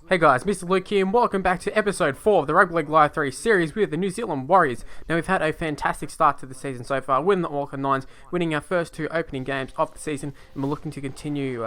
Hey guys, MrLuke here and welcome back to episode 4 of the Rugby League Live 3 series with the New Zealand Warriors. Now we've had a fantastic start to the season so far, winning the Auckland Nines, winning our first 2 opening games of the season, and we're looking to continue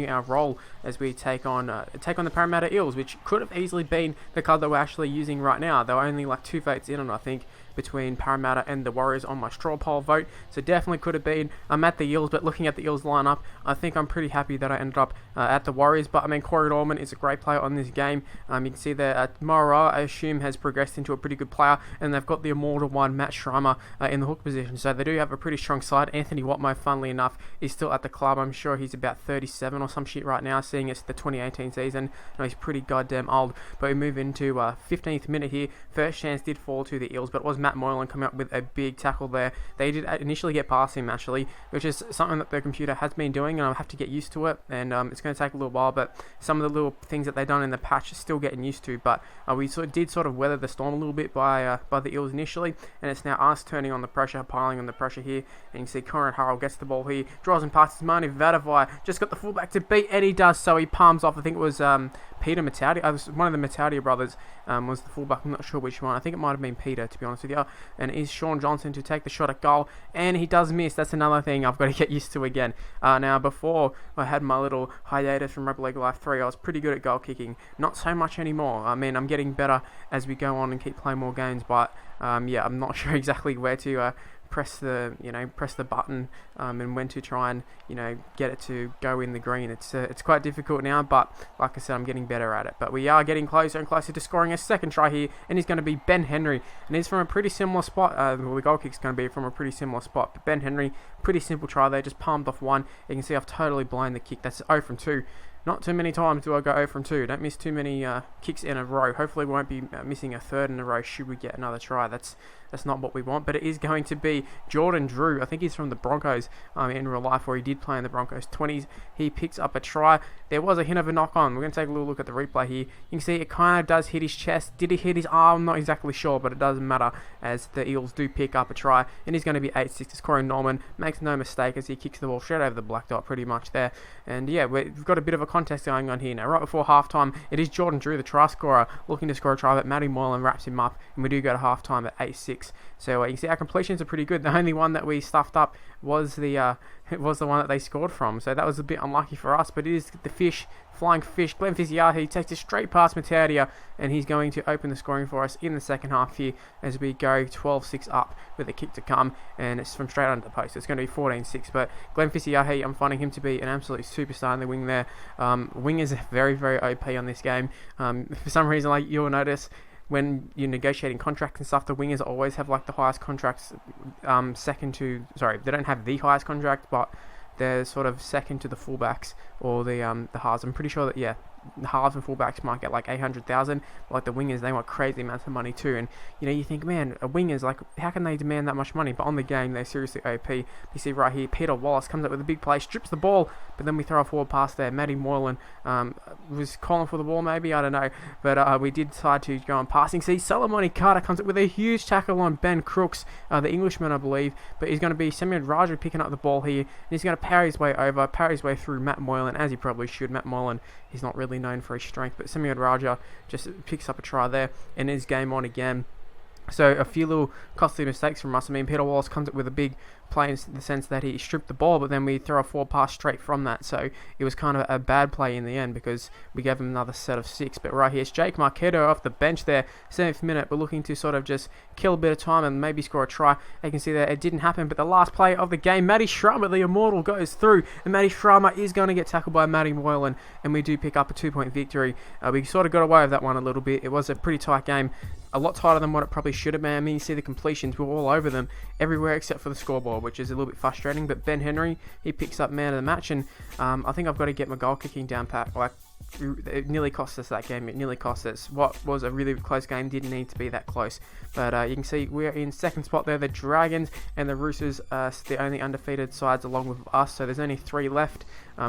our role as we take on the Parramatta Eels, which could have easily been the card that we're actually using right now. There were only like 2 votes in on, I think, between Parramatta and the Warriors on my straw poll vote, so definitely could have been. I'm at the Eels, but looking at the Eels lineup, I think I'm pretty happy that I ended up at the Warriors. But I mean, Corey Norman is a great player on this game. You can see that Mara, I assume, has progressed into a pretty good player, and they've got the immortal one, Matt Schreimer, in the hook position, so they do have a pretty strong side. Anthony Watmo, funnily enough, is still at the club. I'm sure he's about 37 or some shit right now, seeing it's the 2018 season. No, he's pretty goddamn old. But we move into 15th minute here. First chance did fall to the Eels, but it was Matt Moylan coming up with a big tackle there. They did initially get past him, actually, which is something that the computer has been doing, and I'll have to get used to it, and it's going to take a little while, but some of the little things that they've done in the patch are still getting used to. But we did sort of weather the storm a little bit by the Eels initially, and it's now us turning on the pressure, piling on the pressure here, and you can see Conrad Harrell gets the ball here, draws and passes. Manu Vadavai just got the fullback to beat, and he does so. He palms off, I think it was Peter Mataudia, one of the Mataudia brothers was the fullback. I'm not sure which one. I think it might have been Peter, to be honest with you. And is Sean Johnson to take the shot at goal, and he does miss. That's another thing I've got to get used to again. Now, before I had my little hiatus from Rugby League Live 3, I was pretty good at goal kicking. Not so much anymore. I mean, I'm getting better as we go on and keep playing more games, but yeah, I'm not sure exactly where to press the button and when to try and get it to go in the green. It's quite difficult now, but like I said, I'm getting better at it. But we are getting closer and closer to scoring a second try here, and he's going to be Ben Henry, and he's from a pretty similar spot. Well, the goal kick's going to be from a pretty similar spot, but Ben Henry, pretty simple try there, just palmed off one. You can see I've totally blown the kick. That's 0 from 2. Not too many times do I go 0 from 2. Don't miss too many kicks in a row. Hopefully we won't be missing a third in a row should we get another try. That's not what we want, but it is going to be Jordan Drew. I think he's from the Broncos in real life, or he did play in the Broncos 20s. He picks up a try. There was a hint of a knock on. We're going to take a little look at the replay here. You can see it kind of does hit his chest. Did it hit his arm? I'm not exactly sure, but it doesn't matter as the Eels do pick up a try, and he's going to be 8-6. It's Corey Norman. Makes no mistake as he kicks the ball straight over the black dot pretty much there. And yeah, we've got a bit of a contest going on here now. Right before halftime, it is Jordan Drew, the try scorer, looking to score a try, but Matty Moylan wraps him up, and we do go to halftime at 8-6. So you can see our completions are pretty good. The only one that we stuffed up was the one that they scored from. So that was a bit unlucky for us, but it is the flying fish. Glenn Fisiahi takes it straight past Mataudia, and he's going to open the scoring for us in the second half here as we go 12-6 up with a kick to come, and it's from straight under the post. It's going to be 14-6, but Glenn Fisiahi, I'm finding him to be an absolute superstar in the wing there. Wingers are very, very OP on this game. For some reason, like you'll notice, when you're negotiating contracts and stuff, the wingers always have like the highest contracts, they don't have the highest contract, but they're sort of second to the fullbacks or the halves. I'm pretty sure that, yeah, the halves and fullbacks might get like 800,000. Like the wingers, they want crazy amounts of money too. And you think, man, a wingers, like, how can they demand that much money? But on the game, they're seriously OP. You see right here, Peter Wallace comes up with a big play, strips the ball, but then we throw a forward pass there. Matty Moylan was calling for the ball, maybe, I don't know. But we did decide to go on passing. See, Solomoni Carter comes up with a huge tackle on Ben Crooks, the Englishman, I believe. But he's going to be Samuel Raju picking up the ball here, and he's going to parry his way through Matt Moylan, as he probably should. Matt Moylan, he's not really known for his strength, but Samuel Raja just picks up a try there, and is game on again. So a few little costly mistakes from us. I mean, Peter Wallace comes up with a big play in the sense that he stripped the ball, but then we throw a forward pass straight from that. So it was kind of a bad play in the end because we gave him another set of 6. But right here, it's Jake Marketo off the bench there, 7th minute. We're looking to sort of just kill a bit of time and maybe score a try. You can see that it didn't happen, but the last play of the game, Matty Schreimer, the immortal, goes through, and Matty Schreimer is going to get tackled by Matty Moylan, and we do pick up a 2-point victory. We sort of got away with that one a little bit. It was a pretty tight game. A lot tighter than what it probably should have been. I mean, you see the completions, we're all over them everywhere except for the scoreboard, which is a little bit frustrating. But Ben Henry, he picks up man of the match, and I think I've got to get my goal kicking down pat. Like, it nearly cost us that game. It nearly cost us. What was a really close game didn't need to be that close. But you can see we're in second spot there. The Dragons and the Roosters are the only undefeated sides along with us. So there's only 3 left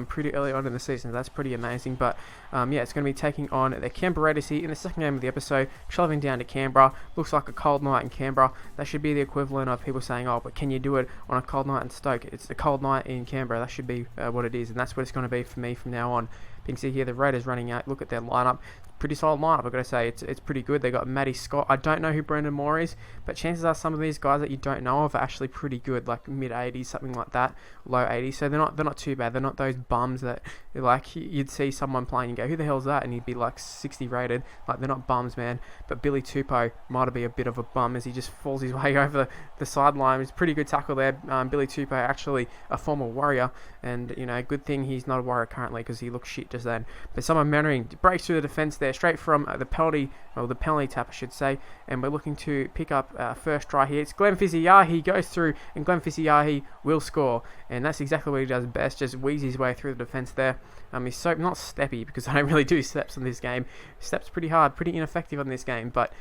pretty early on in the season. That's pretty amazing. But yeah, it's going to be taking on the Canberra Raiders here in the second game of the episode, travelling down to Canberra. Looks like a cold night in Canberra. That should be the equivalent of people saying, oh, but can you do it on a cold night in Stoke? It's a cold night in Canberra. That should be what it is. And that's what it's going to be for me from now on. You can see here the Raiders running out. Look at their lineup. pretty solid lineup, I've got to say. It's pretty good. They got Matty Scott. I don't know who Brendan Moore is, but chances are some of these guys that you don't know of are actually pretty good, like mid-80s, something like that, low 80s. So they're not too bad. They're not those bums that, like, you'd see someone playing and go, who the hell's that? And he'd be like 60 rated. Like, they're not bums, man. But Billy Tupou might be a bit of a bum as he just falls his way over the sideline. It's a pretty good tackle there. Billy Tupou, actually a former Warrior, and good thing he's not a Warrior currently because he looked shit just then. But someone Mannering breaks through the defence there, straight from the penalty tap, I should say, and we're looking to pick up first try here. It's Glenn Fisiahi goes through, and Glenn Fisiahi will score, and that's exactly what he does best, just wheeze his way through the defence there. He's so not steppy, because I don't really do steps in this game. Steps pretty hard, pretty ineffective on this game, but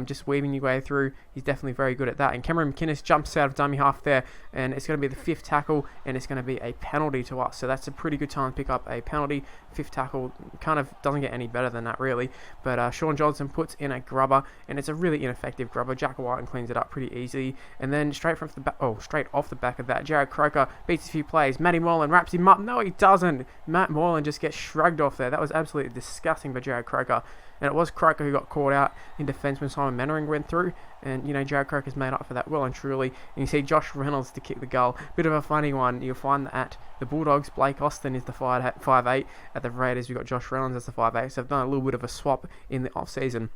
just weaving your way through, he's definitely very good at that. And Cameron McInnes jumps out of dummy half there, and it's going to be the 5th tackle, and it's going to be a penalty to us. So that's a pretty good time to pick up a penalty. 5th tackle kind of doesn't get any better than that, really. But Sean Johnson puts in a grubber, and it's a really ineffective grubber. Jack White cleans it up pretty easily, and then straight off the back of that, Jared Croker beats a few plays. Matty Moylan wraps him up. No, he doesn't. Matt Moylan just gets shrugged off there. That was absolutely disgusting by Jared Croker. And it was Croker who got caught out in defence when Simon Mannering went through. And, Jared Croker's made up for that well and truly. And you see Josh Reynolds to kick the goal. Bit of a funny one. You'll find that at the Bulldogs, Blake Austin is the 5'8". At the Raiders, we've got Josh Reynolds as the 5'8". So I've done a little bit of a swap in the off-season.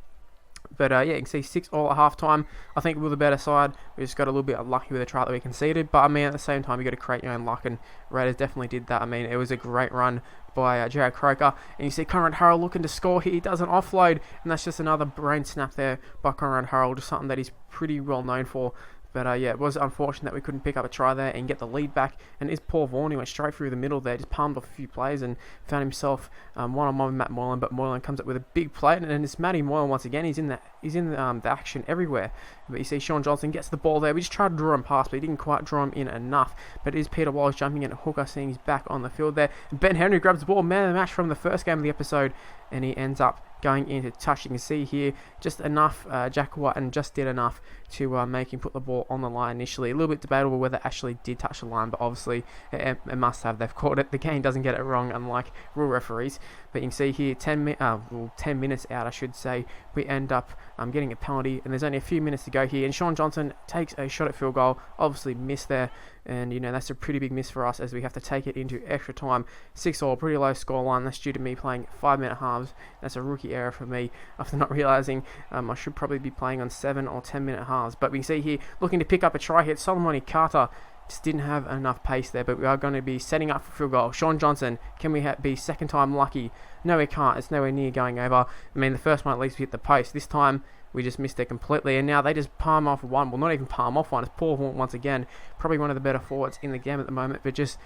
But you can see 6-all at half-time. I think we're the better side. We just got a little bit unlucky with the try that we conceded. But, at the same time, you got to create your own luck. And Raiders definitely did that. It was a great run by Jared Croker. And you see Conrad Hurrell looking to score here. He does an offload. And that's just another brain snap there by Conrad Hurrell. Just something that he's pretty well known for. But it was unfortunate that we couldn't pick up a try there and get the lead back. And it's Paul Vaughan, he went straight through the middle there, just palmed off a few players and found himself one-on-one with Matt Moylan. But Moylan comes up with a big play, and it's Matty Moylan once again. He's in the action everywhere. But you see Sean Johnson gets the ball there. We just tried to draw him past, but he didn't quite draw him in enough. But it is Peter Wallace jumping in at hooker, seeing he's back on the field there. And Ben Henry grabs the ball, man of the match from the first game of the episode, and he ends up going into touch. You can see here just enough. Jack Whiten just did enough to make him put the ball on the line initially. A little bit debatable whether it actually did touch the line, but obviously it must have. They've caught it. The game doesn't get it wrong, unlike rule referees. But you can see here 10 minutes out, I should say, we end up getting a penalty, and there's only a few minutes to go here, and Sean Johnson takes a shot at field goal, obviously missed there. And that's a pretty big miss for us as we have to take it into extra time. 6-all, pretty low scoreline. That's due to me playing 5-minute halves. That's a rookie error for me after not realising I should probably be playing on 7 or 10-minute halves. But we can see here, looking to pick up a try here. Solomon Carter just didn't have enough pace there, but we are going to be setting up for field goal. Sean Johnson, can we be second time lucky? No, we can't. It's nowhere near going over. The first one at least we hit the post. This time we just missed it completely, and now they just palm off one. Well, not even palm off one. It's Paul Vaughan once again, probably one of the better forwards in the game at the moment, but just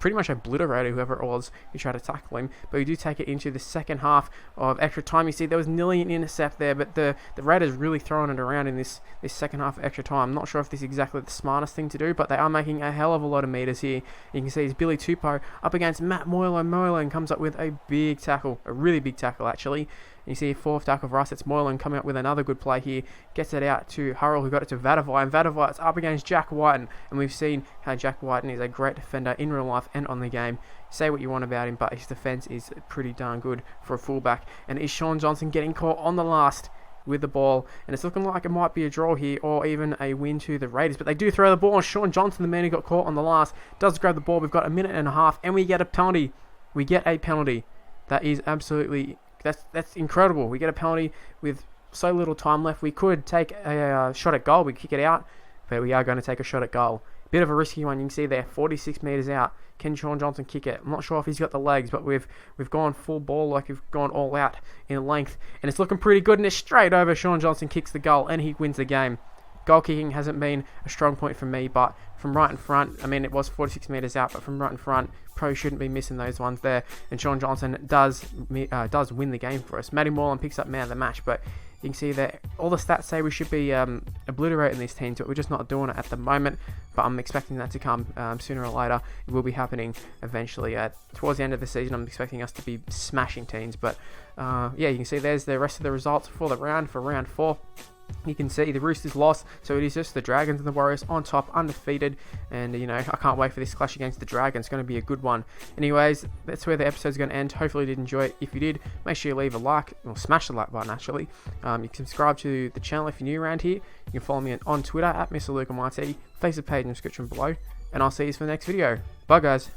pretty much obliterated whoever it was who tried to tackle him. But we do take it into the second half of extra time. You see there was nearly an intercept there, but the Raiders really throwing it around in this second half of extra time. I'm not sure if this is exactly the smartest thing to do, but they are making a hell of a lot of meters here. You can see it's Billy Tupou up against Matt Moylan. Moylan comes up with a big tackle, a really big tackle actually. You see 4th tackle for us. It's Moylan coming up with another good play here. Gets it out to Hurrell, who got it to Vadavai. And Vadavai's up against Jack Whiten. And we've seen how Jack Whiten is a great defender in real life and on the game. Say what you want about him, but his defence is pretty darn good for a fullback. And is Sean Johnson getting caught on the last with the ball, and it's looking like it might be a draw here or even a win to the Raiders, but they do throw the ball, and Sean Johnson, the man who got caught on the last, does grab the ball. We've got a minute and a half, and we get a penalty. That is absolutely, that's incredible. We get a penalty with so little time left. We could take a shot at goal, we kick it out, but we are going to take a shot at goal. Bit of a risky one. You can see there, 46 metres out. Can Sean Johnson kick it? I'm not sure if he's got the legs, but we've gone full ball, like we've gone all out in length, and it's looking pretty good, and it's straight over. Sean Johnson kicks the goal, and he wins the game. Goal kicking hasn't been a strong point for me, but from right in front, it was 46 metres out, but from right in front, probably shouldn't be missing those ones there, and Sean Johnson does win the game for us. Matty Moylan picks up man of the match, but you can see that all the stats say we should be obliterating these teams, but we're just not doing it at the moment. But I'm expecting that to come sooner or later. It will be happening eventually. Towards the end of the season, I'm expecting us to be smashing teams. But you can see there's the rest of the results for round 4. You can see the Roosters lost, so it is just the Dragons and the Warriors on top, undefeated. And, I can't wait for this clash against the Dragons. It's going to be a good one. Anyways, that's where the episode's going to end. Hopefully you did enjoy it. If you did, make sure you leave a like, or smash the like button, actually. You can subscribe to the channel if you're new around here. You can follow me on Twitter, at MrLuke, Facebook page in the description below. And I'll see you for the next video. Bye, guys.